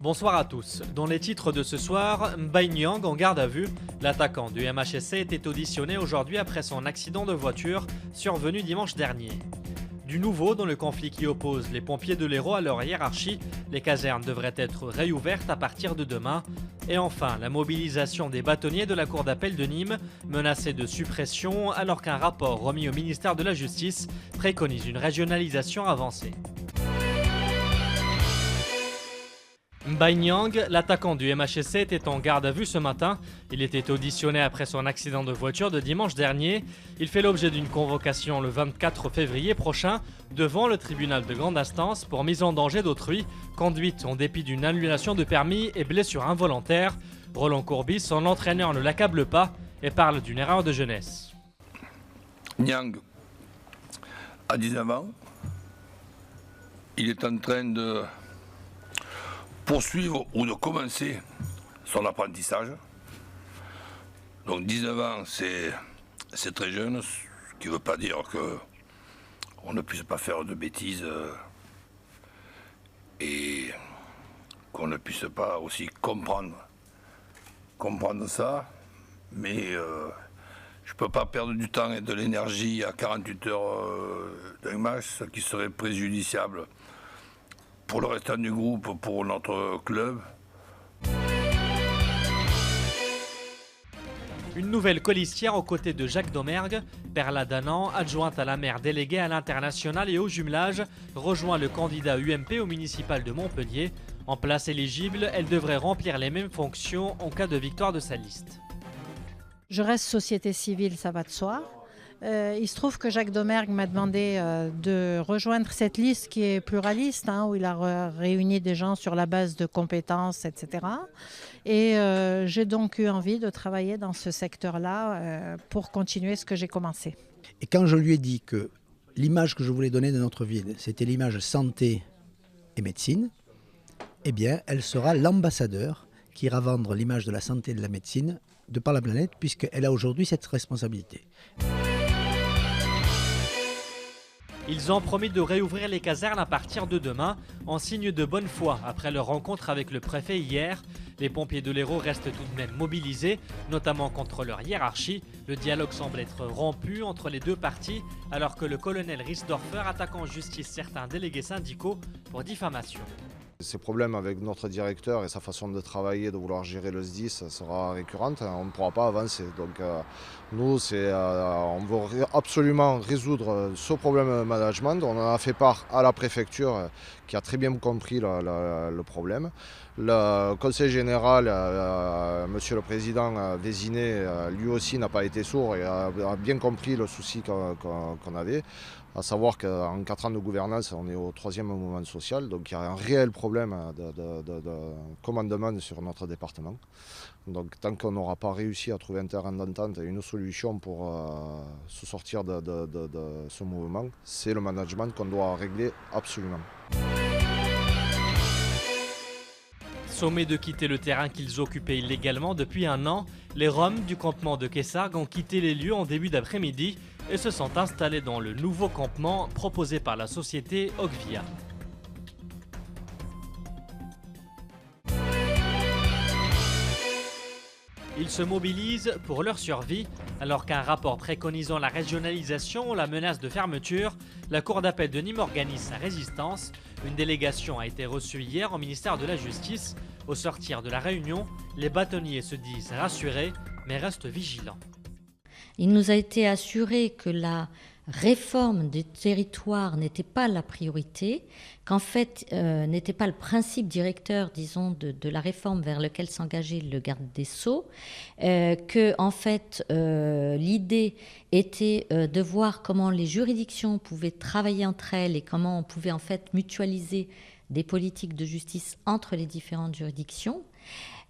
Bonsoir à tous. Dans les titres de ce soir, Mbaye Niang en garde à vue. L'attaquant du MHSC était auditionné aujourd'hui après son accident de voiture survenu dimanche dernier. Du nouveau dans le conflit qui oppose les pompiers de l'Hérault à leur hiérarchie, les casernes devraient être réouvertes à partir de demain. Et enfin, la mobilisation des bâtonniers de la cour d'appel de Nîmes, menacée de suppression alors qu'un rapport remis au ministère de la Justice préconise une régionalisation avancée. Mbaye Niang, l'attaquant du MHSC, était en garde à vue ce matin. Il était auditionné après son accident de voiture de dimanche dernier. Il fait l'objet d'une convocation le 24 février prochain devant le tribunal de grande instance pour mise en danger d'autrui, conduite en dépit d'une annulation de permis et blessure involontaire. Roland Courbis, son entraîneur, ne l'accable pas et parle d'une erreur de jeunesse. Niang a 19 ans. Il est en train de poursuivre ou de commencer son apprentissage. Donc 19 ans, c'est très jeune, ce qui ne veut pas dire qu'on ne puisse pas faire de bêtises et qu'on ne puisse pas aussi comprendre ça. Mais je ne peux pas perdre du temps et de l'énergie à 48 heures d'un match, ce qui serait préjudiciable pour le restant du groupe, pour notre club. Une nouvelle colistière aux côtés de Jacques Domergue. Perla Danan, adjointe à la maire déléguée à l'international et au jumelage, rejoint le candidat UMP au municipal de Montpellier. En place éligible, elle devrait remplir les mêmes fonctions en cas de victoire de sa liste. Je reste société civile, ça va de soi. Il se trouve que Jacques Domergue m'a demandé de rejoindre cette liste qui est pluraliste, où il a réuni des gens sur la base de compétences, etc. Et j'ai donc eu envie de travailler dans ce secteur-là pour continuer ce que j'ai commencé. Et quand je lui ai dit que l'image que je voulais donner de notre ville, c'était l'image santé et médecine, eh bien, elle sera l'ambassadeur qui ira vendre l'image de la santé et de la médecine de par la planète, puisqu'elle a aujourd'hui cette responsabilité. Ils ont promis de réouvrir les casernes à partir de demain, en signe de bonne foi après leur rencontre avec le préfet hier. Les pompiers de l'Hérault restent tout de même mobilisés, notamment contre leur hiérarchie. Le dialogue semble être rompu entre les deux parties, alors que le colonel Riesdorfer attaque en justice certains délégués syndicaux pour diffamation. Ces problèmes avec notre directeur et sa façon de travailler, de vouloir gérer le SDIS sera récurrente, on ne pourra pas avancer. Donc nous, on veut absolument résoudre ce problème de management. On en a fait part à la préfecture qui a très bien compris le problème. Le conseil général, monsieur le président désigné, lui aussi n'a pas été sourd et a bien compris le souci qu'on avait. À savoir qu'en 4 ans de gouvernance, on est au 3e mouvement social, donc il y a un réel problème de commandement sur notre département. Donc tant qu'on n'aura pas réussi à trouver un terrain d'entente et une solution pour se sortir de ce mouvement, c'est le management qu'on doit régler absolument. Sommés de quitter le terrain qu'ils occupaient illégalement depuis un an, les Roms du campement de Kessargues ont quitté les lieux en début d'après-midi et se sont installés dans le nouveau campement proposé par la société Ogvia. Ils se mobilisent pour leur survie, alors qu'un rapport préconisant la régionalisation ou la menace de fermeture, la Cour d'appel de Nîmes organise sa résistance. Une délégation a été reçue hier au ministère de la Justice. Au sortir de la réunion, les bâtonniers se disent rassurés, mais restent vigilants. Il nous a été assuré que la réforme des territoires n'était pas la priorité, qu'en fait n'était pas le principe directeur, disons, de la réforme vers lequel s'engageait le garde des Sceaux, que en fait l'idée était de voir comment les juridictions pouvaient travailler entre elles et comment on pouvait en fait mutualiser des politiques de justice entre les différentes juridictions.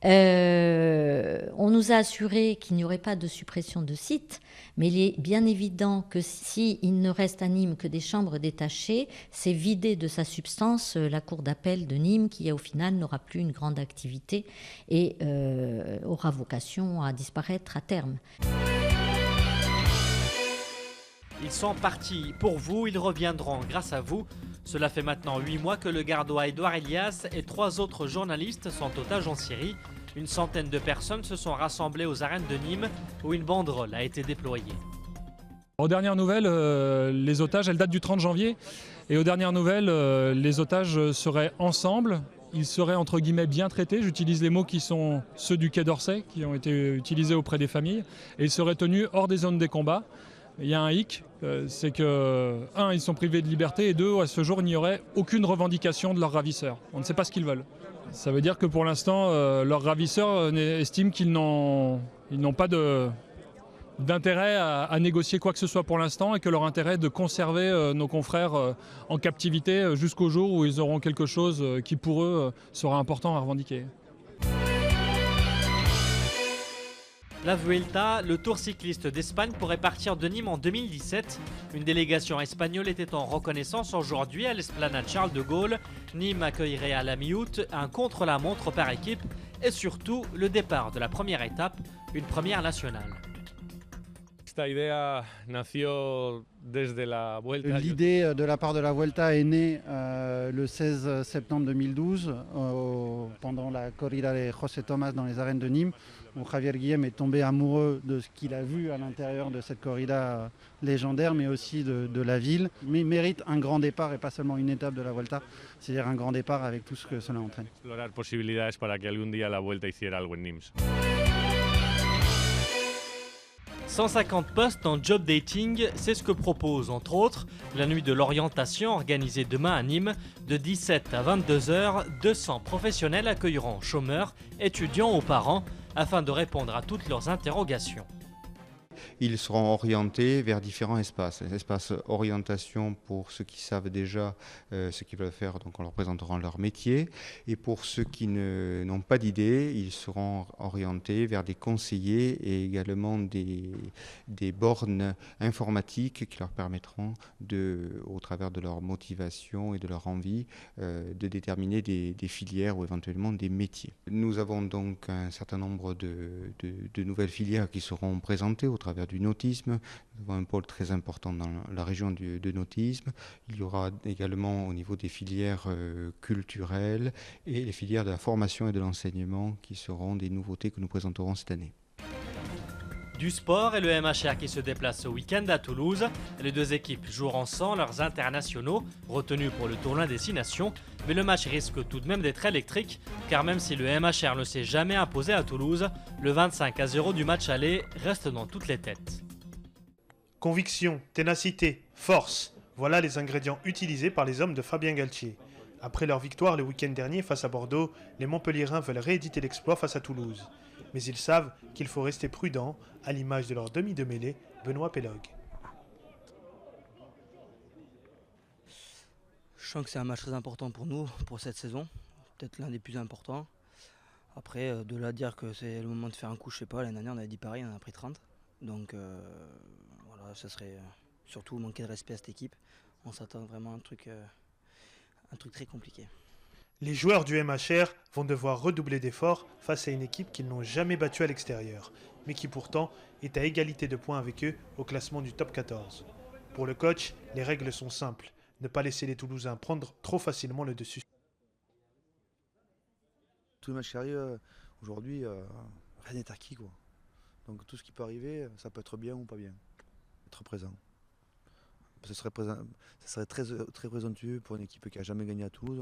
On nous a assuré qu'il n'y aurait pas de suppression de sites, mais il est bien évident que s'il ne reste à Nîmes que des chambres détachées, c'est vider de sa substance la cour d'appel de Nîmes qui au final n'aura plus une grande activité et aura vocation à disparaître à terme. Ils sont partis pour vous, ils reviendront grâce à vous. Cela fait maintenant 8 mois que le gardois Edouard Elias et 3 autres journalistes sont otages en Syrie. Une centaine de personnes se sont rassemblées aux arènes de Nîmes où une banderole a été déployée. Aux dernières nouvelles, les otages, elles datent du 30 janvier. Et aux dernières nouvelles, les otages seraient ensemble. Ils seraient entre guillemets bien traités. J'utilise les mots qui sont ceux du Quai d'Orsay, qui ont été utilisés auprès des familles. Et ils seraient tenus hors des zones des combats. Il y a un hic, c'est que, 1, ils sont privés de liberté, et 2, à ce jour, il n'y aurait aucune revendication de leurs ravisseurs. On ne sait pas ce qu'ils veulent. Ça veut dire que pour l'instant, leurs ravisseurs estiment qu'ils n'ont pas d'intérêt à négocier quoi que ce soit pour l'instant, et que leur intérêt est de conserver nos confrères en captivité jusqu'au jour où ils auront quelque chose qui pour eux sera important à revendiquer. La Vuelta, le tour cycliste d'Espagne, pourrait partir de Nîmes en 2017. Une délégation espagnole était en reconnaissance aujourd'hui à l'esplanade Charles de Gaulle. Nîmes accueillerait à la mi-août un contre-la-montre par équipe et surtout le départ de la première étape, une première nationale. L'idée de la part de la Vuelta est née le 16 septembre 2012 pendant la corrida de José Tomás dans les arènes de Nîmes, où Javier Guillem est tombé amoureux de ce qu'il a vu à l'intérieur de cette corrida légendaire, mais aussi de la ville. Mais il mérite un grand départ et pas seulement une étape de la Vuelta, c'est-à-dire un grand départ avec tout ce que cela entraîne. Explorar posibilidades para que algún día la Vuelta hiciera algo en Nîmes. 150 postes en job dating, c'est ce que propose entre autres la nuit de l'orientation organisée demain à Nîmes. De 17 à 22 heures, 200 professionnels accueilleront chômeurs, étudiants ou parents afin de répondre à toutes leurs interrogations. Ils seront orientés vers différents espaces. Les espaces orientation pour ceux qui savent déjà ce qu'ils veulent faire, donc on leur présentera leur métier. Et pour ceux qui n'ont pas d'idée, ils seront orientés vers des conseillers et également des bornes informatiques qui leur permettront, au travers de leur motivation et de leur envie, de déterminer des filières ou éventuellement des métiers. Nous avons donc un certain nombre de nouvelles filières qui seront présentées au travers du nautisme. Nous avons un pôle très important dans la région de nautisme. Il y aura également au niveau des filières culturelles et les filières de la formation et de l'enseignement qui seront des nouveautés que nous présenterons cette année. Du sport et le MHR qui se déplace ce week-end à Toulouse. Les deux équipes joueront sans leurs internationaux, retenus pour le tournoi Destination. Mais le match risque tout de même d'être électrique, car même si le MHR ne s'est jamais imposé à Toulouse, le 25-0 du match aller reste dans toutes les têtes. Conviction, ténacité, force, voilà les ingrédients utilisés par les hommes de Fabien Galtier. Après leur victoire le week-end dernier face à Bordeaux, les Montpelliérains veulent rééditer l'exploit face à Toulouse. Mais ils savent qu'il faut rester prudent, à l'image de leur demi de mêlée, Benoît Pellogue. Je sens que c'est un match très important pour nous, pour cette saison. Peut-être l'un des plus importants. Après, de là à dire que c'est le moment de faire un coup, je sais pas. L'année dernière, on avait dit pareil, on en a pris 30. Donc voilà, ça serait surtout manquer de respect à cette équipe. On s'attend vraiment à un truc très compliqué. Les joueurs du MHR vont devoir redoubler d'efforts face à une équipe qu'ils n'ont jamais battue à l'extérieur, mais qui pourtant est à égalité de points avec eux au classement du top 14. Pour le coach, les règles sont simples. Ne pas laisser les Toulousains prendre trop facilement le dessus. Tous les matchs qui arrivent, aujourd'hui, rien n'est acquis, quoi. Donc tout ce qui peut arriver, ça peut être bien ou pas bien. Être présent. Ce serait très présomptueux pour une équipe qui n'a jamais gagné à Toulouse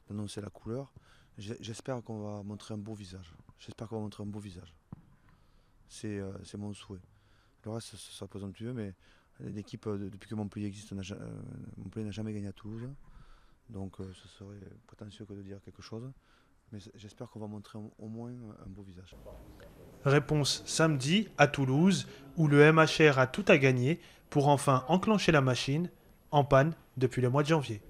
d'annoncer la couleur. J'espère qu'on va montrer un beau visage. C'est mon souhait. Le reste, ce sera présomptueux, mais l'équipe, depuis que Montpellier existe, Montpellier n'a jamais gagné à Toulouse. Donc ce serait prétentieux que de dire quelque chose. Mais j'espère qu'on va montrer au moins un beau visage. Réponse samedi à Toulouse, où le MHR a tout à gagner pour enfin enclencher la machine, en panne depuis le mois de janvier.